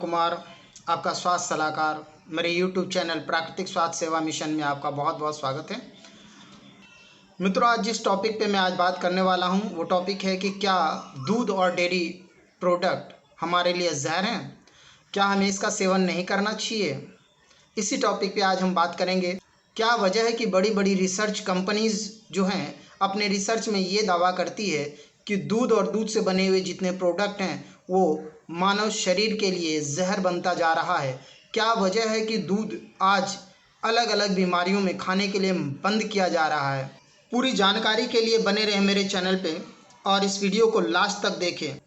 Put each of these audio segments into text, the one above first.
कुमार, आपका स्वास्थ्य सलाहकार, मेरे YouTube चैनल प्राकृतिक स्वास्थ्य सेवा मिशन में आपका बहुत बहुत स्वागत है। मित्रों, आज जिस टॉपिक पे मैं आज बात करने वाला हूँ वो टॉपिक है कि क्या दूध और डेयरी प्रोडक्ट हमारे लिए जहर हैं? क्या हमें इसका सेवन नहीं करना चाहिए? इसी टॉपिक पे आज हम बात करेंगे। क्या वजह है कि बड़ी बड़ी रिसर्च कंपनीज़ जो हैं अपने रिसर्च में ये दावा करती है कि दूध और दूध से बने हुए जितने प्रोडक्ट हैं वो मानव शरीर के लिए जहर बनता जा रहा है? क्या वजह है कि दूध आज अलग अलग बीमारियों में खाने के लिए बंद किया जा रहा है? पूरी जानकारी के लिए बने रहें मेरे चैनल पे और इस वीडियो को लास्ट तक देखें।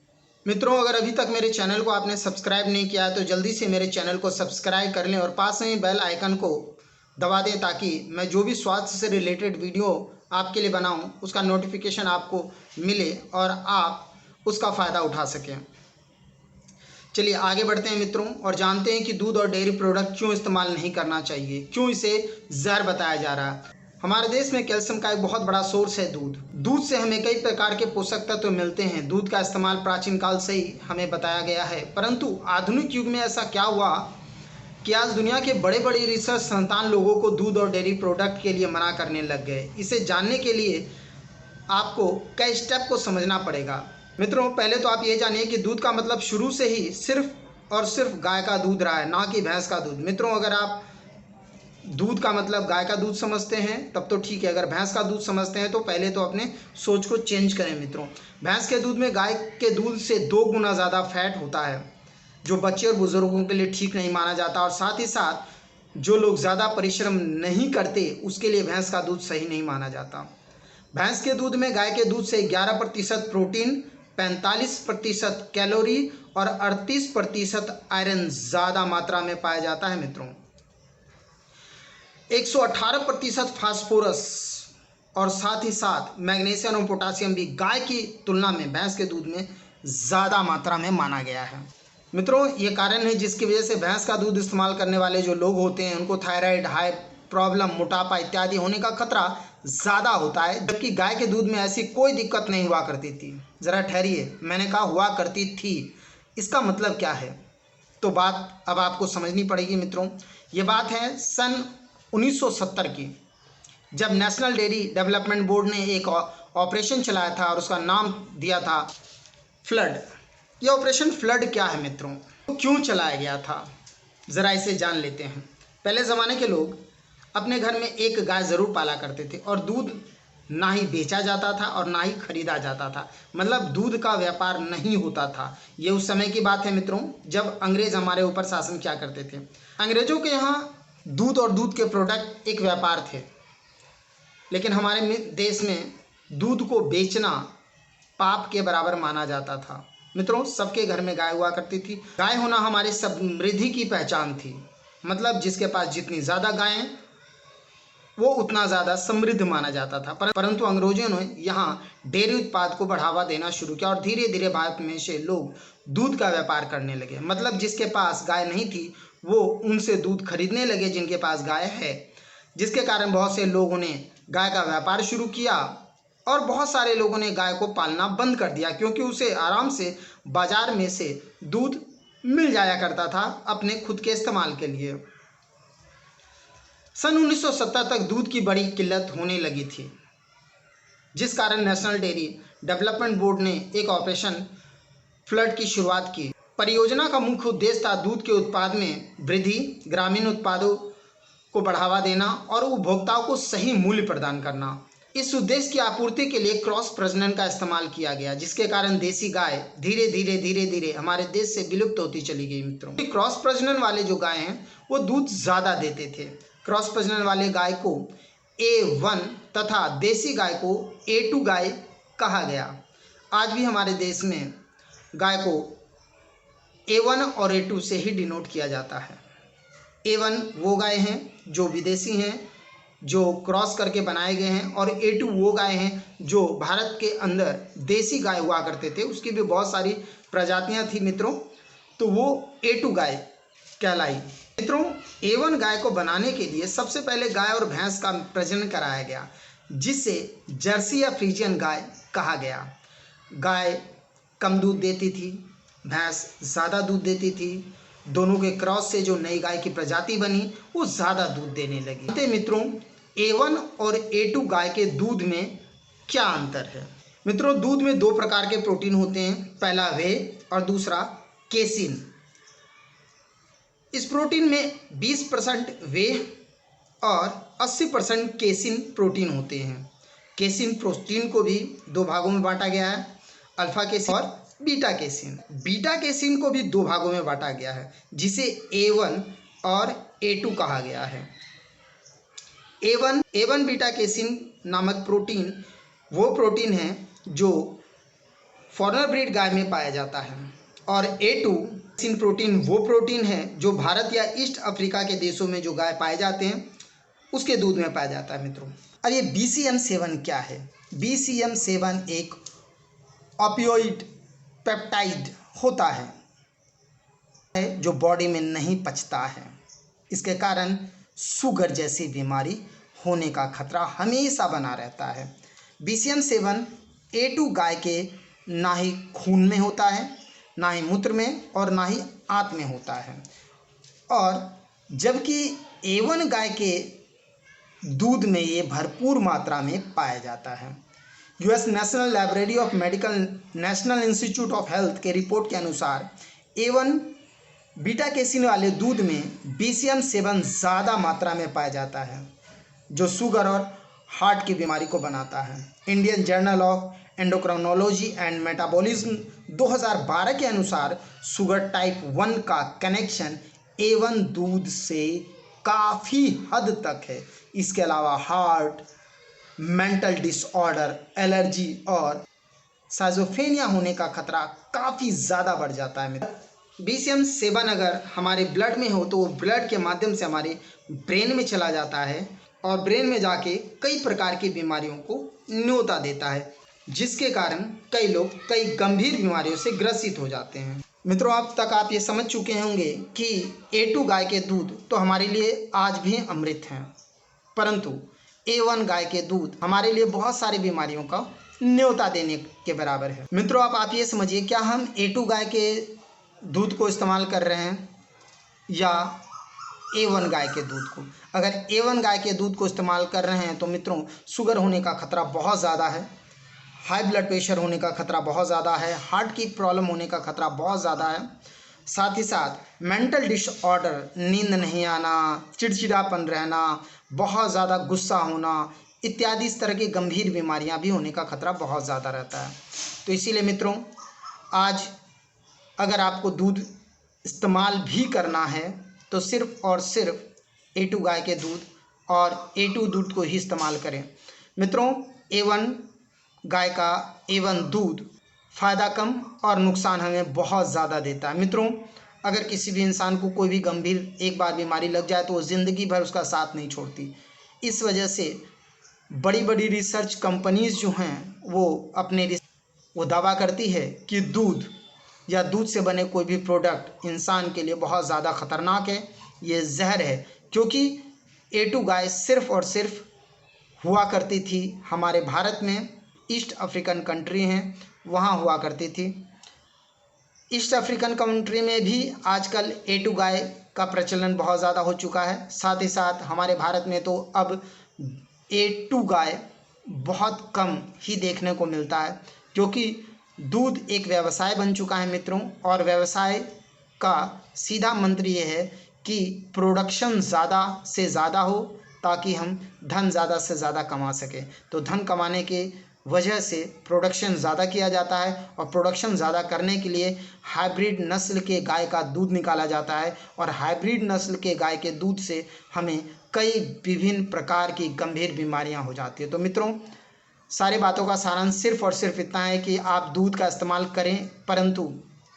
मित्रों, अगर अभी तक मेरे चैनल को आपने सब्सक्राइब नहीं किया है तो जल्दी से मेरे चैनल को सब्सक्राइब कर लें और पास में बेल आइकन को दबा दें ताकि मैं जो भी स्वास्थ्य से रिलेटेड वीडियो आपके लिए बनाऊं उसका नोटिफिकेशन आपको मिले और आप उसका फ़ायदा उठा सकें। चलिए आगे बढ़ते हैं मित्रों और जानते हैं कि दूध और डेयरी प्रोडक्ट क्यों इस्तेमाल नहीं करना चाहिए, क्यों इसे जहर बताया जा रहा है। हमारे देश में कैल्शियम का एक बहुत बड़ा सोर्स है दूध से हमें कई प्रकार के पोषक तत्व मिलते हैं। दूध का इस्तेमाल प्राचीन काल से ही हमें बताया गया है, परंतु आधुनिक युग में ऐसा क्या हुआ कि आज दुनिया के बड़े बड़े रिसर्च संस्थान लोगों को दूध और डेयरी प्रोडक्ट के लिए मना करने लग गए। इसे जानने के लिए आपको कई स्टेप को समझना पड़ेगा। मित्रों, पहले तो आप ये जानिए कि दूध का मतलब शुरू से ही सिर्फ और सिर्फ गाय का दूध रहा है, ना कि भैंस का दूध। मित्रों, अगर आप दूध का मतलब गाय का दूध समझते हैं तब तो ठीक है, अगर भैंस का दूध समझते हैं तो पहले तो अपने सोच को चेंज करें। मित्रों, भैंस के दूध में गाय के दूध से 2 गुना ज़्यादा फैट होता है, जो बच्चे और बुजुर्गों के लिए ठीक नहीं माना जाता, और साथ ही साथ जो लोग ज़्यादा परिश्रम नहीं करते उसके लिए भैंस का दूध सही नहीं माना जाता। भैंस के दूध में गाय के दूध से 11% प्रोटीन, 45% कैलोरी और 38% आयरन ज़्यादा मात्रा में पाया जाता है। मित्रों, 118% फास्फोरस और साथ ही साथ मैग्नीशियम और पोटासियम भी गाय की तुलना में भैंस के दूध में ज़्यादा मात्रा में माना गया है। मित्रों, ये कारण है जिसकी वजह से भैंस का दूध इस्तेमाल करने वाले जो लोग होते हैं उनको थायराइड, हाई प्रॉब्लम, मोटापा इत्यादि होने का खतरा ज़्यादा होता है, जबकि गाय के दूध में ऐसी कोई दिक्कत नहीं हुआ करती थी। ज़रा ठहरिए, मैंने कहा हुआ करती थी, इसका मतलब क्या है? तो बात अब आपको समझनी पड़ेगी। मित्रों, ये बात है सन 1970 की, जब नेशनल डेयरी डेवलपमेंट बोर्ड ने एक ऑपरेशन चलाया था और उसका नाम दिया था फ्लड। ये ऑपरेशन फ्लड क्या है मित्रों, तो क्यों चलाया गया था, ज़रा इसे जान लेते हैं। पहले ज़माने के लोग अपने घर में एक गाय ज़रूर पाला करते थे और दूध ना ही बेचा जाता था और ना ही खरीदा जाता था, मतलब दूध का व्यापार नहीं होता था। ये उस समय की बात है मित्रों, जब अंग्रेज़ हमारे ऊपर शासन किया करते थे। अंग्रेज़ों के यहाँ दूध और दूध के प्रोडक्ट एक व्यापार थे, लेकिन हमारे देश में दूध को बेचना पाप के बराबर माना जाता था। मित्रों, सबके घर में गाय हुआ करती थी। गाय होना हमारी समृद्धि की पहचान थी, मतलब जिसके पास जितनी ज़्यादा गायें वो उतना ज़्यादा समृद्ध माना जाता था। परंतु अंग्रेजों ने यहाँ डेयरी उत्पाद को बढ़ावा देना शुरू किया और धीरे धीरे भारत में से लोग दूध का व्यापार करने लगे, मतलब जिसके पास गाय नहीं थी वो उनसे दूध खरीदने लगे जिनके पास गाय है, जिसके कारण बहुत से लोगों ने गाय का व्यापार शुरू किया और बहुत सारे लोगों ने गाय को पालना बंद कर दिया, क्योंकि उसे आराम से बाजार में से दूध मिल जाया करता था अपने खुद के इस्तेमाल के लिए। सन 1970 तक दूध की बड़ी किल्लत होने लगी थी, जिस कारण नेशनल डेयरी डेवलपमेंट बोर्ड ने एक ऑपरेशन फ्लड की शुरुआत की। परियोजना का मुख्य उद्देश्य था दूध के उत्पाद में वृद्धि, ग्रामीण उत्पादों को बढ़ावा देना और उपभोक्ताओं को सही मूल्य प्रदान करना। इस उद्देश्य की आपूर्ति के लिए क्रॉस प्रजनन का इस्तेमाल किया गया, जिसके कारण देसी गाय धीरे धीरे हमारे देश से विलुप्त होती चली गई। मित्रों, क्रॉस प्रजनन वाले जो गाय हैं वो दूध ज़्यादा देते थे। क्रॉस प्रजनन वाले गाय को A1 तथा देसी गाय को A2 गाय कहा गया। आज भी हमारे देश में गाय को A1 और A2 से ही डिनोट किया जाता है। A1 वो गाय हैं जो विदेशी हैं, जो क्रॉस करके बनाए गए हैं, और A2 वो गाय हैं जो भारत के अंदर देसी गाय हुआ करते थे, उसकी भी बहुत सारी प्रजातियां थी मित्रों, तो वो A2 गाय कहलाई। मित्रों, A1 गाय को बनाने के लिए सबसे पहले गाय और भैंस का प्रजनन कराया गया, जिसे जर्सी या फ्रीजियन गाय कहा गया। गाय कम दूध देती थी, भैंस ज़्यादा दूध देती थी दोनों के क्रॉस से जो नई गाय की प्रजाति बनी वो ज़्यादा दूध देने लगी। तो मित्रों A1 और A2 गाय के दूध में क्या अंतर है? मित्रों दूध में दो प्रकार के प्रोटीन होते हैं, पहला वे और दूसरा केसिन। इस प्रोटीन में 20% वे और 80% केसिन प्रोटीन होते हैं। केसिन प्रोटीन को भी दो भागों में बांटा गया है, अल्फा केसिन और बीटा केसिन। बीटा केसिन को भी दो भागों में बांटा गया है जिसे A1 और A2 कहा गया है। A1 बीटा केसिन नामक प्रोटीन वो प्रोटीन है जो फॉरेनर ब्रीड गाय में पाया जाता है और A2 केसिन प्रोटीन वो प्रोटीन है जो भारत या ईस्ट अफ्रीका के देशों में जो गाय पाए जाते हैं उसके दूध में पाया जाता है। मित्रों और ये BCM7 क्या है? BCM7 एक ऑपियोइड पेप्टाइड होता है जो बॉडी में नहीं पचता है। इसके कारण शुगर जैसी बीमारी होने का खतरा हमेशा बना रहता है। BCM7 A2 गाय के ना ही खून में होता है, ना ही मूत्र में और ना ही आंत में होता है, और जबकि A1 गाय के दूध में ये भरपूर मात्रा में पाया जाता है। US national library of medical national institute of health के रिपोर्ट के अनुसार A1 बीटा केसिन वाले दूध में BCM7 ज़्यादा मात्रा में पाया जाता है जो शुगर और हार्ट की बीमारी को बनाता है। Indian journal of endocrinology and metabolism 2012 के अनुसार शुगर टाइप 1 का कनेक्शन A1 दूध से काफ़ी हद तक है। इसके अलावा हार्ट, मेंटल डिसऑर्डर, एलर्जी और साइजोफ्रेनिया होने का खतरा काफ़ी ज़्यादा बढ़ जाता है। BCM7 अगर हमारे ब्लड में हो तो वो ब्लड के माध्यम से हमारे ब्रेन में चला जाता है और ब्रेन में जाके कई प्रकार की बीमारियों को न्योता देता है, जिसके कारण कई लोग कई गंभीर बीमारियों से ग्रसित हो जाते हैं। मित्रों अब तक आप ये समझ चुके होंगे कि A2 गाय के दूध तो हमारे लिए आज भी अमृत हैं, परंतु A1 गाय के दूध हमारे लिए बहुत सारी बीमारियों का न्योता देने के बराबर है। मित्रों अब आप ये समझिए, क्या हम A2 गाय के दूध को इस्तेमाल कर रहे हैं या A1 गाय के दूध को? अगर A1 गाय के दूध को इस्तेमाल कर रहे हैं तो मित्रों शुगर होने का खतरा बहुत ज़्यादा है, हाई ब्लड प्रेशर होने का खतरा बहुत ज़्यादा है, हार्ट की प्रॉब्लम होने का खतरा बहुत ज़्यादा है, साथ ही साथ मेंटल डिसऑर्डर, नींद नहीं आना, चिड़चिड़ापन रहना, बहुत ज़्यादा गुस्सा होना इत्यादि इस तरह की गंभीर बीमारियां भी होने का खतरा बहुत ज़्यादा रहता है। तो इसीलिए मित्रों आज अगर आपको दूध इस्तेमाल भी करना है तो सिर्फ़ और सिर्फ A2 गाय के दूध और A2 दूध को ही इस्तेमाल करें। मित्रों A1 गाय का A1 दूध फ़ायदा कम और नुकसान हमें बहुत ज़्यादा देता है। मित्रों अगर किसी भी इंसान को कोई भी गंभीर एक बार बीमारी लग जाए तो वो ज़िंदगी भर उसका साथ नहीं छोड़ती। इस वजह से बड़ी बड़ी रिसर्च कंपनीज़ जो हैं वो दावा करती है कि दूध या दूध से बने कोई भी प्रोडक्ट इंसान के लिए बहुत ज़्यादा ख़तरनाक है, ये जहर है, क्योंकि A2 गाय सिर्फ़ और सिर्फ हुआ करती थी हमारे भारत में, ईस्ट अफ्रीकन कंट्री हैं वहाँ हुआ करती थी। ईस्ट अफ्रीकन कंट्री में भी आजकल A2 गाय का प्रचलन बहुत ज़्यादा हो चुका है। साथ ही साथ हमारे भारत में तो अब A2 गाय बहुत कम ही देखने को मिलता है, क्योंकि दूध एक व्यवसाय बन चुका है मित्रों, और व्यवसाय का सीधा मंत्र ये है कि प्रोडक्शन ज़्यादा से ज़्यादा हो ताकि हम धन ज़्यादा से ज़्यादा कमा सकें। तो धन कमाने के वजह से प्रोडक्शन ज़्यादा किया जाता है, और प्रोडक्शन ज़्यादा करने के लिए हाइब्रिड नस्ल के गाय का दूध निकाला जाता है, और हाइब्रिड नस्ल के गाय के दूध से हमें कई विभिन्न प्रकार की गंभीर बीमारियां हो जाती है। तो मित्रों सारी बातों का सारांश सिर्फ़ और सिर्फ इतना है कि आप दूध का इस्तेमाल करें, परंतु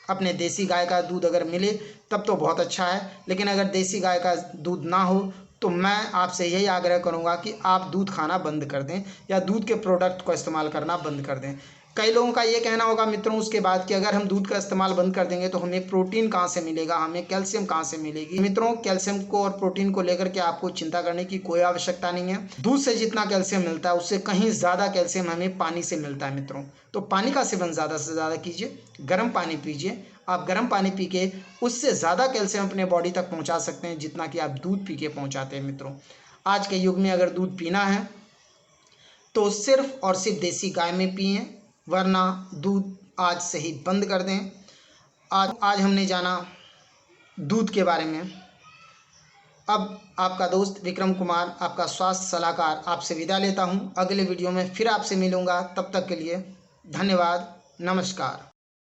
अपने देसी गाय का दूध अगर मिले तब तो बहुत अच्छा है, लेकिन अगर देसी गाय का दूध ना हो तो मैं आपसे यही आग्रह करूंगा कि आप दूध खाना बंद कर दें या दूध के प्रोडक्ट को इस्तेमाल करना बंद कर दें। कई लोगों का ये कहना होगा मित्रों उसके बाद कि अगर हम दूध का इस्तेमाल बंद कर देंगे तो हमें प्रोटीन कहाँ से मिलेगा, हमें कैल्शियम कहाँ से मिलेगी। मित्रों कैल्शियम को और प्रोटीन को लेकर के आपको चिंता करने की कोई आवश्यकता नहीं है। दूध से जितना कैल्शियम मिलता है उससे कहीं ज़्यादा कैल्शियम हमें पानी से मिलता है मित्रों। तो पानी का सेवन ज़्यादा से ज़्यादा कीजिए, गर्म पानी पीजिए, आप गर्म पानी पी के उससे ज़्यादा कैल्शियम अपने बॉडी तक पहुंचा सकते हैं जितना कि आप दूध पी के पहुंचाते हैं। मित्रों, आज के युग में अगर दूध पीना है तो सिर्फ और सिर्फ देसी गाय में पिएं, वरना दूध आज से ही बंद कर दें। आज हमने जाना दूध के बारे में। अब आपका दोस्त विक्रम कुमार, आपका स्वास्थ्य सलाहकार, आपसे विदा लेता हूं। अगले वीडियो में फिर आपसे मिलूंगा। तब तक के लिए धन्यवाद, नमस्कार।